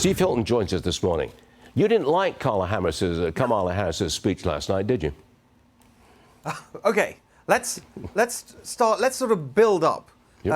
Steve Hilton joins us this morning. You didn't like Kamala Harris's speech last night, did you? Okay, let's sort of build up,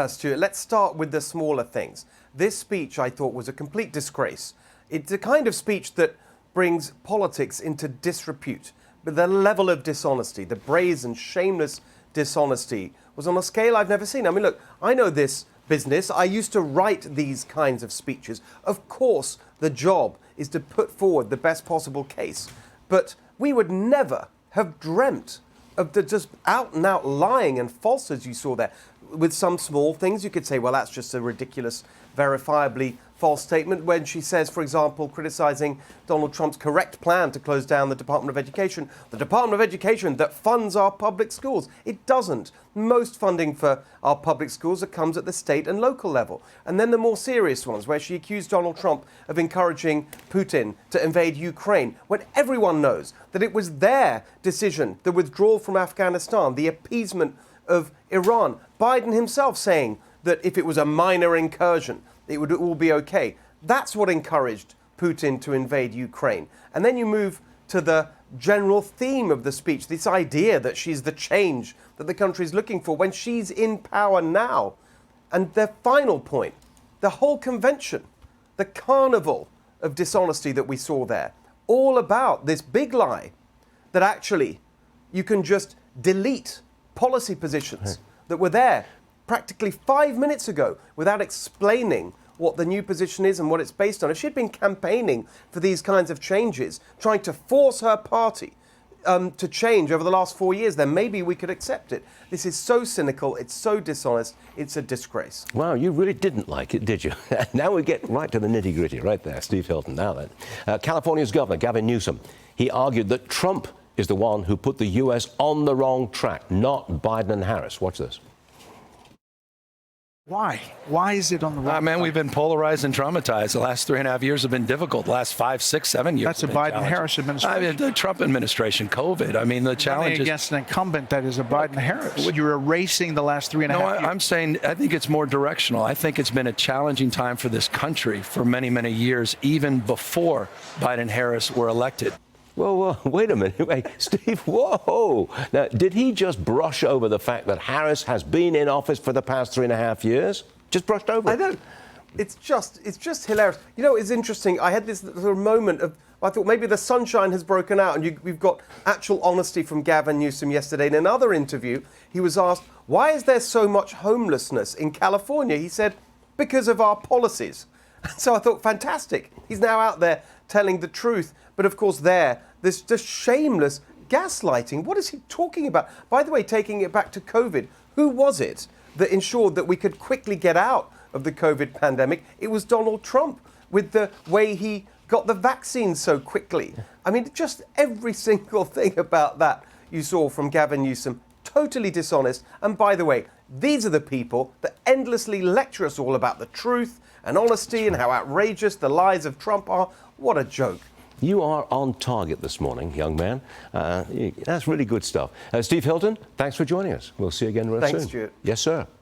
Stuart. Let's start with the smaller things. This speech, I thought, was a complete disgrace. It's a kind of speech that brings politics into disrepute. But the level of dishonesty, the brazen, shameless dishonesty, was on a scale I've never seen. I mean, look, I know this business. I used to write these kinds of speeches. Of course, the job is to put forward the best possible case. But we would never have dreamt of the just out-and-out lying and falsehoods you saw there. With some small things, you could say, well, that's just a ridiculous, verifiably false statement. When she says, for example, criticizing Donald Trump's correct plan to close down the Department of Education, the Department of Education that funds our public schools. It doesn't. Most funding for our public schools comes at the state and local level. And then the more serious ones, where she accused Donald Trump of encouraging Putin to invade Ukraine, when everyone knows that it was their decision, the withdrawal from Afghanistan, the appeasement of Iran. Biden himself saying that if it was a minor incursion, it would all be okay. That's what encouraged Putin to invade Ukraine. And then you move to the general theme of the speech, this idea that she's the change that the country is looking for when she's in power now. And the final point, the whole convention, the carnival of dishonesty that we saw there, all about this big lie that actually you can just delete policy positions that were there practically 5 minutes ago without explaining what the new position is and what it's based on. If she'd been campaigning for these kinds of changes, trying to force her party to change over the last 4 years, then maybe we could accept it. This is so cynical, it's so dishonest, it's a disgrace. Wow, you really didn't like it, did you? Now we get right to the nitty-gritty right there. Steve Hilton, now then. California's governor, Gavin Newsom, he argued that Trump is the one who put the U.S. on the wrong track, not Biden and Harris. Watch this. Why? Why is it on the wrong track? We've been polarized and traumatized. The last 3.5 years have been difficult. The last 5, 6, 7 years. That's a Biden-Harris administration. The Trump administration, COVID. I mean, the challenge against an incumbent that is a Biden-Harris. You're erasing the last 3.5 years. I'm saying I think it's more directional. I think it's been a challenging time for this country for many, many years, even before Biden and Harris were elected. Whoa, wait a minute. Wait, Steve, whoa. Now, did he just brush over the fact that Harris has been in office for the past 3.5 years? Just brushed over it? I know. It's just hilarious. You know, it's interesting. I had this sort of moment of, I thought maybe the sunshine has broken out, and we've got actual honesty from Gavin Newsom yesterday. In another interview, he was asked, why is there so much homelessness in California? He said, because of our policies. So I thought, fantastic. He's now out there telling the truth. But of course this just shameless gaslighting. What is he talking about? By the way, taking it back to COVID, who was it that ensured that we could quickly get out of the COVID pandemic? It was Donald Trump, with the way he got the vaccine so quickly. I mean, just every single thing about that you saw from Gavin Newsom, totally dishonest. And by the way, these are the people that endlessly lecture us all about the truth and honesty and how outrageous the lies of Trump are. What a joke. You are on target this morning, young man. That's really good stuff. Steve Hilton, thanks for joining us. We'll see you again real soon. Thanks, Stuart. Yes, sir.